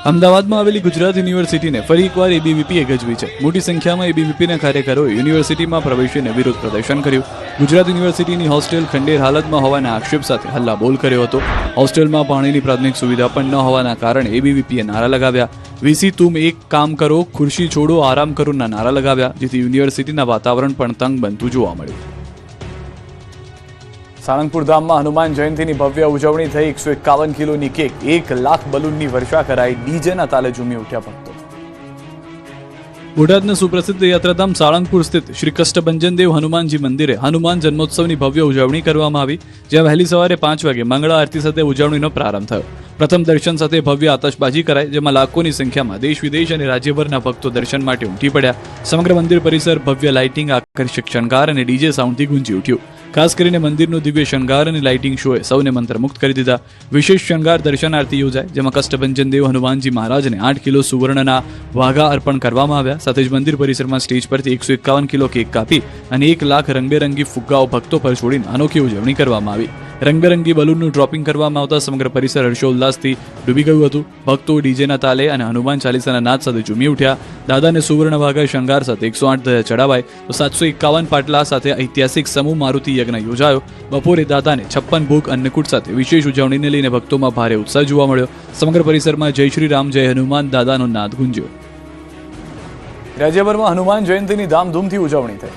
અમદાવાદમાં આવેલી ગુજરાત યુનિવર્સિટીને ફરી એકવાર એબીવીપીએ ગજવી છે. મોટી સંખ્યામાં એબીવીપીના કાર્યકરોએ યુનિવર્સિટીમાં પ્રવેશીને વિરોધ પ્રદર્શન કર્યું. ગુજરાત યુનિવર્સિટીની હોસ્ટેલ ખંડેર હાલતમાં હોવાના આક્ષેપ સાથે હલ્લાબોલ કર્યો હતો. હોસ્ટેલમાં પાણીની પ્રાથમિક સુવિધા પણ ન હોવાના કારણે એબીવીપીએ નારા લગાવ્યા. વીસી તુમ એક કામ કરો, ખુરશી છોડો, આરામ કરોના નારા લગાવ્યા, જેથી યુનિવર્સિટીના વાતાવરણ પણ તંગ બનતું જોવા મળ્યું. સાળંગપુર ધામમાં હનુમાન જયંતિની ભવ્ય ઉજવણી થઈ. 151 કિલોની કેક, 1 લાખ બલૂનની વર્ષા કરાઈ. ડીજેના તાલે ઝૂમી ઉઠ્યા ભક્તો. બોટાદના સુપ્રસિદ્ધ યાત્રાધામ સાળંગપુર સ્થિત શ્રી કષ્ટભંજનદેવ હનુમાનજી મંદિરે હનુમાન જન્મોત્સવની ભવ્ય ઉજવણી કરવામાં આવી, જ્યાં વહેલી સવારે 5 વાગે મંગળા આરતી સાથે ઉજવણીનો પ્રારંભ થયો. પ્રથમ દર્શન સાથે ભવ્ય આતશબાજી કરાઈ, જેમાં લાખોની સંખ્યામાં દેશ વિદેશ અને રાજ્યભરના ભક્તો દર્શન માટે ઉમટી પડ્યા. સમગ્ર મંદિર પરિસર ભવ્ય લાઇટિંગ, આકર્ષક શણગાર અને ડીજે સાઉન્ડથી ગુંજી ઉઠ્યું. ખાસ કરીને મંદિરનો દિવ્ય શણગાર અને લાઇટિંગ શોએ સૌને મંત્રમુગ્ધ કરી દીધા. વિશેષ શણગાર દર્શન આરતી યોજાય, જેમાં કષ્ટભંજન દેવ હનુમાનજી મહારાજને 8 કિલો સુવર્ણના વાઘા અર્પણ કરવામાં આવ્યા. સાથે જ મંદિર પરિસરમાં સ્ટેજ પરથી 151 કિલો કેક કાપી અને 1 લાખ રંગબેરંગી ફુગ્ગાઓ ભક્તો પર છોડીને અનોખી ઉજવણી કરવામાં આવી. રંગબેરંગી બલૂનનું ડ્રોપિંગ કરવામાં આવતા સમગ્ર પરિસર હર્ષોલ્લાસથી ડૂબી ગયું હતું. ભક્તો ડીજેના તાલે અને હનુમાન ચાલીસાના નાદ સાથે ઝૂમી ઉઠ્યા. દાદાને સુવર્ણ વાઘા શણગાર સાથે 108 ધજા ચડાવાય તો 751 પાટલા સાથે ઐતિહાસિક સમૂહ મારુતિ યજ્ઞ યોજાયો. બપોરે દાદાને 56 ભોગ અન્નકૂટ સાથે વિશેષ ઉજવણીને લઈને ભક્તોમાં ભારે ઉત્સાહ જોવા મળ્યો. સમગ્ર પરિસરમાં જય શ્રી રામ, જય હનુમાન દાદાનો નાદ ગુંજ્યો. રાજ્યભરમાં હનુમાન જયંતિની ધામધૂમથી ઉજવણી થઈ.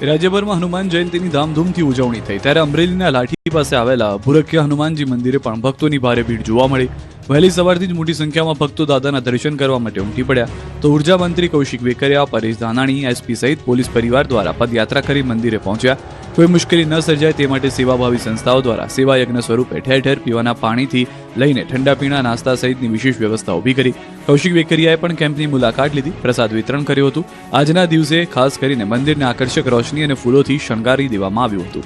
રાજ્યભરમાં હનુમાન જયંતિની ધામધૂમથી ઉજવણી થઈ, ત્યારે અમરેલીના લાઠી પાસે આવેલા ભૂરખિયા હનુમાનજી મંદિરે પણ ભક્તોની ભારે ભીડ જોવા મળી. વહેલી સવારથી જ મોટી સંખ્યામાં ભક્તો દાદાના દર્શન કરવા માટે ઉમટી પડ્યા. તો ઉર્જા મંત્રી કૌશિક વેકરિયા, પરેશ ધાનાણી, એસપી સહિત પોલીસ પરિવાર દ્વારા પદયાત્રા કરી મંદિરે પહોંચ્યા. કોઈ મુશ્કેલી ન સર્જાય તે માટે સેવાભાવી સંસ્થાઓ દ્વારા સેવા યજ્ઞ સ્વરૂપે ઠેર ઠેર પીવાના પાણીથી લઈને ઠંડા પીણા, નાસ્તા સહિતની વિશેષ વ્યવસ્થા ઊભી કરી. કૌશિક વેકરિયાએ પણ કેમ્પની મુલાકાત લીધી, પ્રસાદ વિતરણ કર્યું હતું. આજના દિવસે ખાસ કરીને મંદિરને આકર્ષક રોશની અને ફૂલોથી શણગારી દેવામાં આવ્યું હતું.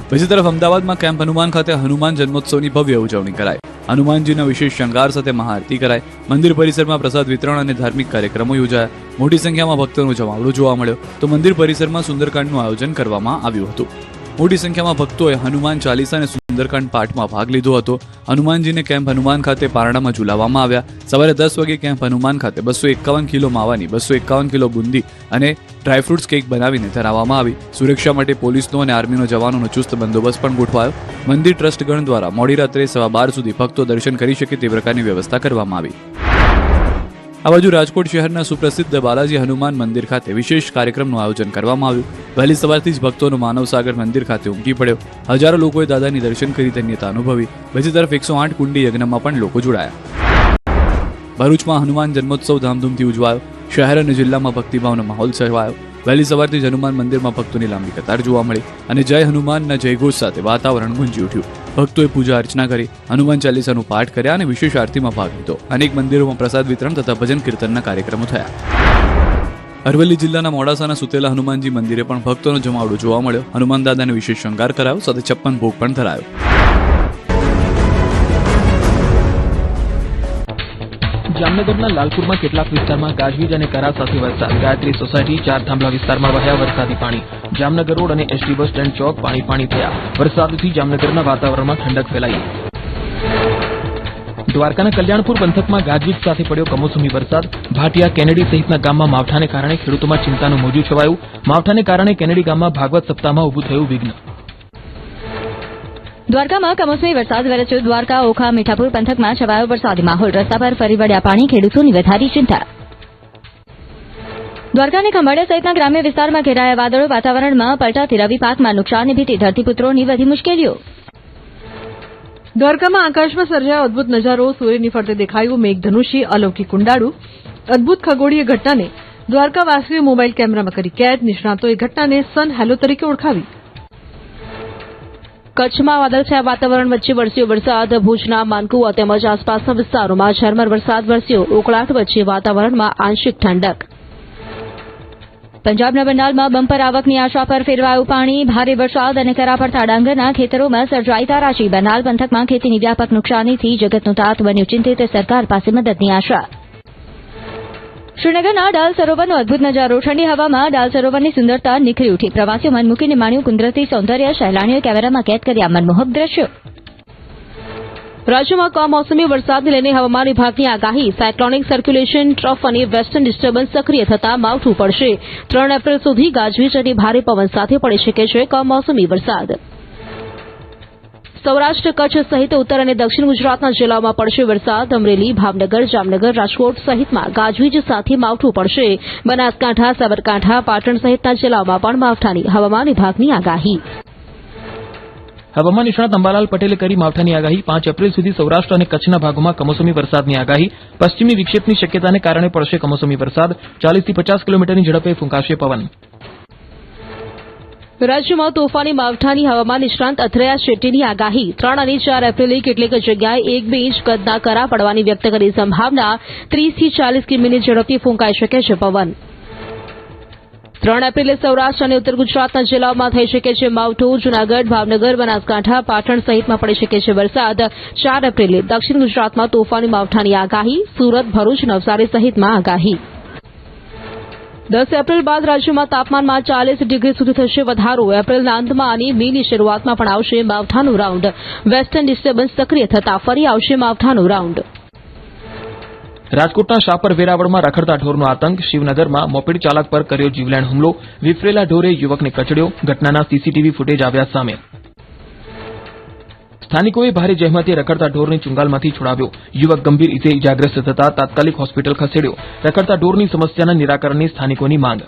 બીજી તરફ અમદાવાદમાં કેમ્પ હનુમાન ખાતે હનુમાન જન્મોત્સવની ભવ્ય ઉજવણી કરાઈ. હનુમાનજીના વિશેષ શણગાર સાથે મહાઆરતી કરાઈ. મંદિર પરિસરમાં પ્રસાદ વિતરણ અને ધાર્મિક કાર્યક્રમો યોજાયા. મોટી સંખ્યામાં ભક્તોનો જમાવડો જોવા મળ્યો. તો મંદિર પરિસરમાં સુંદરકાંડનું આયોજન કરવામાં આવ્યું હતું. મોટી સંખ્યામાં ભક્તોએ હનુમાન ચાલીસા અને સુંદરકાંડ પાઠમાં ભાગ લીધો હતો. હનુમાનજીને કેમ્પ હનુમાન ખાતે પારણામાં ઝુલાવવામાં આવ્યા. સવારે 10 વાગે કેમ્પ હનુમાન ખાતે 251 કિલો માવાની, 251 કિલો બુંદી અને ડ્રાયફ્રૂટ્સ કેક બનાવીને ધરાવવામાં આવી. સુરક્ષા માટે પોલીસનો અને આર્મીનો જવાનોનો ચુસ્ત બંદોબસ્ત પણ ગોઠવાયો. મંદિર ટ્રસ્ટગણ દ્વારા મોડી રાત્રે 12:15 સુધી ભક્તો દર્શન કરી શકે તે પ્રકારની વ્યવસ્થા કરવામાં આવી. આ બાજુ રાજકોટ શહેરના સુપ્રસિદ્ધ બાલાજી હનુમાન મંદિર ખાતે વિશેષ કાર્યક્રમનું આયોજન કરવામાં આવ્યું. વહેલી સવારથી જ ભક્તોનો માનવસાગર મંદિર ખાતે ઉમટી પડ્યો. હજારો લોકોએ દાદાની દર્શન કરી ધન્યતા અનુભવી. બીજી તરફ 108 કુંડી યજ્ઞમાં પણ લોકો જોડાયા. ભરૂચમાં હનુમાન જન્મોત્સવ ધામધૂમથી ઉજવાયો. શહેર અને જિલ્લામાં ભક્તિભાવનો માહોલ છવાયો. વહેલી સવારથી જ હનુમાન મંદિરમાં ભક્તોની લાંબી કતાર જોવા મળી અને જય હનુમાનના જયઘોષ સાથે વાતાવરણ ગુંજી ઉઠ્યું. ભક્તોએ પૂજા અર્ચના કરી, હનુમાન ચાલીસાનું પાઠ કર્યા અને વિશેષ આરતીમાં ભાગ લીધો. અનેક મંદિરોમાં પ્રસાદ વિતરણ તથા ભજન કીર્તનના કાર્યક્રમો થયા. અરવલ્લી જિલ્લાના મોડાસાના સુતેલા હનુમાનજી મંદિરે પણ ભક્તોનો જમાવડો જોવા મળ્યો. હનુમાન દાદાને વિશેષ શણગાર કરાયો, સાથે 56 ભોગ પણ ધરાયો. જામનગરના લાલપુરમાં કેટલાક વિસ્તારમાં ગાજવીજ અને કરા સાથે વરસાદ. ગાયત્રી સોસાયટી, ચાર થાંભલા વિસ્તારમાં વહ્યા વરસાદી પાણી. જામનગર રોડ અને એસટી બસ સ્ટેન્ડ ચોક પાણી થયા. વરસાદથી જામનગરના વાતાવરણમાં ઠંડક ફેલાઈ. દ્વારકાના કલ્યાણપુર પંથકમાં ગાજવીજ સાથે પડ્યો કમોસમી વરસાદ. ભાટિયા, કેનેડી સહિતના ગામમાં માવઠાને કારણે ખેડૂતોમાં ચિંતાનું મોજું છવાયું. માવઠાને કારણે કેનેડી ગામમાં ભાગવત સપ્તાહમાં ઊભું થયું વિઘ્ન. દ્વારકામાં કમોસમી વરસાદ વરસ્યો. દ્વારકા, ઓખા, મીઠાપુર પંથકમાં છવાયો વરસાદી માહોલ. રસ્તા પર ફરી વળ્યા પાણી, ખેડૂતોની વધારી ચિંતા. દ્વારકાની ખંભાળિયા સહિતના ગ્રામ્ય વિસ્તારમાં ઘેરાયા વાદળો. વાતાવરણમાં પલટાથી રવિ પાકમાં નુકસાનની ભીતિ. ધરતીપુત્રોની વધી મુશ્કેલીઓ. દ્વારકામાં આકાશમાં સર્જાયો અદભુત નજારો. સૂર્યની ફરતે દેખાયું મેઘધનુષી અલૌકિક કુંડાળું. અદભુત ખગોળીય ઘટનાને દ્વારકાવાસીઓએ મોબાઈલ કેમેરામાં કરી કેદ. નિષ્ણાતોએ ઘટનાને સન હેલો તરીકે ઓળખાવી. કચ્છમાં વાદળછાયા વાતાવરણ વચ્ચે વરસ્યો વરસાદ. ભુજના માનકુવા તેમજ આસપાસના વિસ્તારોમાં ઝરમર વરસાદ વરસ્યો. ઉકળાટ વચ્ચે વાતાવરણમાં આંશિક ઠંડક. પંજાબના બંગાળમાં બમ્પર આવકની આશા પર ફેરવાયું પાણી. ભારે વરસાદ અને કરા પડતા ડાંગરના ખેતરોમાં સર્જાઈ તારાજી. બનાલ પંથકમાં ખેતીની વ્યાપક નુકસાનીથી જગતનું તાત બન્યું ચિંતિત. સરકાર પાસે મદદની આશા. શ્રીનગરના ડાલ સરોવરનો અદભુત નજારો. ઠંડી હવામાં ડાલ સરોવરની સુંદરતા નિખરી ઉઠી. પ્રવાસીઓ મન મૂકીને માણ્યું કુદરતી સૌંદર્ય. સહેલાણીઓએ કેમેરામાં કેદ કર્યા મનમોહક દ્રશ્યો. રાજ્યમાં કમોસમી વરસાદને લઈને હવામાન વિભાગની આગાહી. સાયક્લોનિક સર્ક્યુલેશન ટ્રફ અને વેસ્ટર્ન ડિસ્ટર્બન્સ સક્રિય થતા માવઠું પડશે. 3 એપ્રિલ સુધી ગાજવીજ અને ભારે પવન સાથે પડી શકે છે કમોસમી વરસાદ. સૌરાષ્ટ્ર કચ્છ સહિત ઉત્તર અને દક્ષિણ ગુજરાતના જિલ્લાઓમાં પડશે વરસાદ. અમરેલી, ભાવનગર, જામનગર, રાજકોટ સહિતમાં ગાજવીજ સાથે માવઠું પડશે. બનાસકાંઠા, સાબરકાંઠા, પાટણ સહિતના જિલ્લાઓમાં પણ માવઠાની હવામાન વિભાગની આગાહી. હવામાન નિષ્ણાત અંબાલાલ પટેલે કરી માવઠાની આગાહી. 5 એપ્રિલ સુધી સૌરાષ્ટ્ર અને કચ્છના ભાગોમાં કમોસમી વરસાદની આગાહી. પશ્ચિમી વિક્ષેપની શક્યતાને કારણે પડશે કમોસમી વરસાદ. 40 થી 50 કિલોમીટરની ઝડપે ફૂંકાશે પવન. રાજ્યમાં તોફાની માવઠાની હવામાન નિષ્ણાંત અથરૈયા શેટ્ટીની આગાહી. 3 અને 4 એપ્રિલે કેટલીક જગ્યાએ 1-2 ઇંચ કદના કરા પડવાની વ્યક્ત કરી સંભાવના. 30 થી 40 કિમીની ઝડપથી ફૂંકાઈ શકે છે પવન. 3 એપ્રિલે સૌરાષ્ટ્ર અને ઉત્તર ગુજરાતના જિલ્લાઓમાં થઈ શકે છે માવઠું. જૂનાગઢ, ભાવનગર, બનાસકાંઠા, પાટણ સહિતમાં પડી શકે છે વરસાદ. 4 એપ્રિલે દક્ષિણ ગુજરાતમાં તોફાની માવઠાની આગાહી. સુરત, ભરૂચ, નવસારી સહિતમાં આગાહી. 10 એપ્રિલ બાદ રાજ્યમાં તાપમાનમાં 40 ડિગ્રી સુધી થશે વધારો. એપ્રિલના અંતમાં અને મેની શરૂઆતમાં પણ આવશે માવઠાનું રાઉન્ડ. વેસ્ટર્ન ડિસ્ટર્બન્સ સક્રિય થતા ફરી આવશે માવઠાનું રાઉન્ડ. રાજકોટના શાપર વેરાવળમાં રખડતા ઢોરનો આતંક. શિવનગરમાં મોપેડ ચાલક પર કર્યો જીવલેણ હુમલો. વિફરેલા ઢોરે યુવકને કચડ્યો. ઘટનાના સીસીટીવી ફૂટેજ આવ્યા સામે. સ્થાનિકોએ ભારે જહેમતે રખડતા ઢોરને ચુંગાલમાંથી છોડાવ્યો. યુવક ગંભીર રીતે ઇજાગ્રસ્ત થતા તાત્કાલિક હોસ્પિટલ ખસેડ્યો. રખડતા ઢોરની સમસ્યાના નિરાકરણની સ્થાનિકોની માંગ.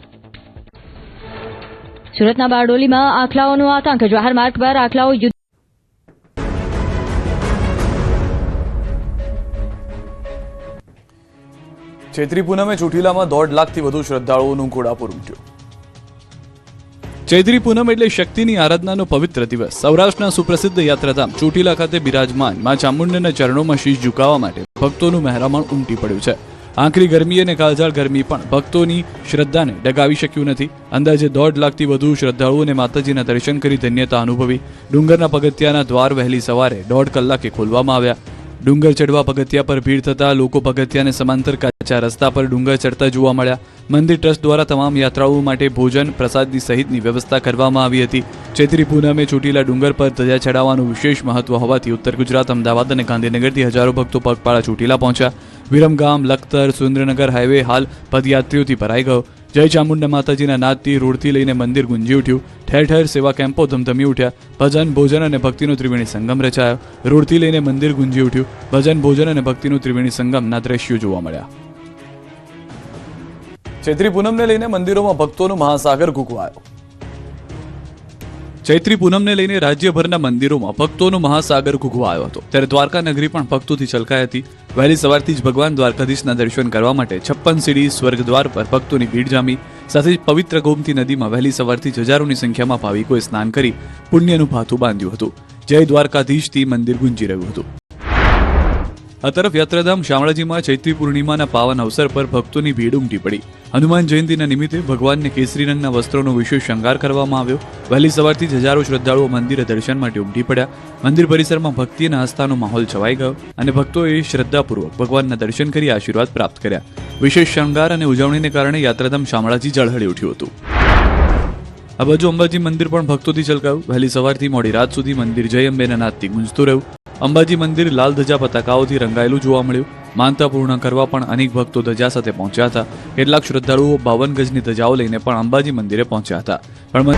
સુરતના બારડોલીમાં આખલાઓનો આતંક. જાહેર માર્ગ પર આખલાઓ ચૈત્રી પૂનમે ચોટીલામાં 1.5 લાખથી વધુ શ્રદ્ધાળુઓનું ઘોડાપુર ઉમટ્યું. ચૈત્રી પૂનમ એટલે શક્તિની આરાધનાનો પવિત્ર દિવસ. સૌરાષ્ટ્રના સુપ્રસિદ્ધ યાત્રાધામ ચોટીલા ખાતે બિરાજમાન માં ચામુંડાના ચરણોમાં શીશ ઝુકાવવા માટે ભક્તોનું મહેરામણ ઉમટી પડ્યું છે. આંકરી ગરમી અને કાળઝાળ ગરમી પણ ભક્તોની શ્રદ્ધાને ડગાવી શક્યું નથી. અંદાજે 1.5 લાખથી વધુ શ્રદ્ધાળુઓને માતાજીના દર્શન કરી ધન્યતા અનુભવી. ડુંગરના પગથિયાના દ્વાર વહેલી સવારે 1.5 કલાકે ખોલવામાં આવ્યા. ડુંગર ચડવા પગથિયા પર ભીડ થતા લોકો પગથિયાને સમાંતર કાચા રસ્તા પર ડુંગર ચડતા જોવા મળ્યા. મંદિર ટ્રસ્ટ દ્વારા તમામ યાત્રાળુઓ માટે ભોજન, પ્રસાદી સહિતની વ્યવસ્થા કરવામાં આવી હતી. ચૈત્રી પૂનમે ચોટીલા ડુંગર પર ધજા ચડાવવાનું વિશેષ મહત્વ હોવાથી ઉત્તર ગુજરાત, અમદાવાદ અને ગાંધીનગરથી હજારો ભક્તો પગપાળા ચોટીલા પહોંચ્યા. વિરમગામ, લખતર, સુરેન્દ્રનગર હાઈવે હાલ પદયાત્રીઓથી ભરાઈ ગયો. જય ચામુંડા માતાજીના નાદથી રોડથી લઈને મંદિર ગુંજી ઉઠ્યું. ઠેર ઠેર સેવા કેમ્પો ધમધમી ઉઠ્યા. ભજન, ભોજન અને ભક્તિનો ત્રિવેણી સંગમ રચાયો. રોડથી લઈને મંદિર ગુંજી ઉઠ્યું. ભજન, ભોજન અને ભક્તિનું ત્રિવેણી સંગમના દ્રશ્યો જોવા મળ્યા. ચૈત્રી પૂનમને લઈને મંદિરોમાં ભક્તોનો મહાસાગર ઘૂંઘવાયો. ચૈત્રી પૂનમને લઈને રાજ્યભરના મંદિરોમાં ભક્તોનો મહાસાગર ઘૂંઘવાયો હતો. ત્યારે દ્વારકા નગરી પણ ભક્તોથી છલકાઈ હતી. વહેલી સવારથી જ ભગવાન દ્વારકાધીશના દર્શન કરવા માટે 56 સીડી સ્વર્ગદ્વાર પર ભક્તોની ભીડ જામી. સાથે જ પવિત્ર ગોમતી નદીમાં વહેલી સવારથી જ હજારોની સંખ્યામાં ભાવિકોએ સ્નાન કરી પુણ્યનું ભાથું બાંધ્યું હતું. જય દ્વારકાધીશથી મંદિર ગુંજી રહ્યું હતું. આ તરફ યાત્રાધામ શામળાજીમાં ચૈત્રી પૂર્ણિમાના પાવન અવસર પર ભક્તોની ભીડ ઉમટી પડી. હનુમાન જયંતિના નિમિત્તે ભગવાનને કેસરી રંગના વસ્ત્રોનો વિશેષ શણગાર કરવામાં આવ્યો. વહેલી સવારથી જ હજારો શ્રદ્ધાળુઓ મંદિરે દર્શન માટે ઉમટી પડ્યા. મંદિર પરિસરમાં ભક્તિ અને આસ્થાનો માહોલ છવાઈ ગયો અને ભક્તોએ શ્રદ્ધાપૂર્વક ભગવાનના દર્શન કરી આશીર્વાદ પ્રાપ્ત કર્યા. વિશેષ શણગાર અને ઉજવણીને કારણે યાત્રાધામ શામળાજી ઝળહળી ઉઠ્યું હતું. આ બાજુ અંબાજી મંદિર પણ ભક્તોથી છલકાયું. વહેલી સવારથી મોડી રાત સુધી મંદિર જય અંબેના નાદથી ગુંજતું રહ્યું. અંબાજી મંદિર લાલ ધજા પતાકાઓથી રંગાયેલું જોવા મળ્યું. માનતા પૂર્ણ કરવા પણ અનેક ભક્તો ધજા સાથે પહોંચ્યા હતા. કેટલાક શ્રદ્ધાળુઓ 52 ગજની ધજાઓ લઈને પણ અંબાજી મંદિરે પહોંચ્યા હતા. પણ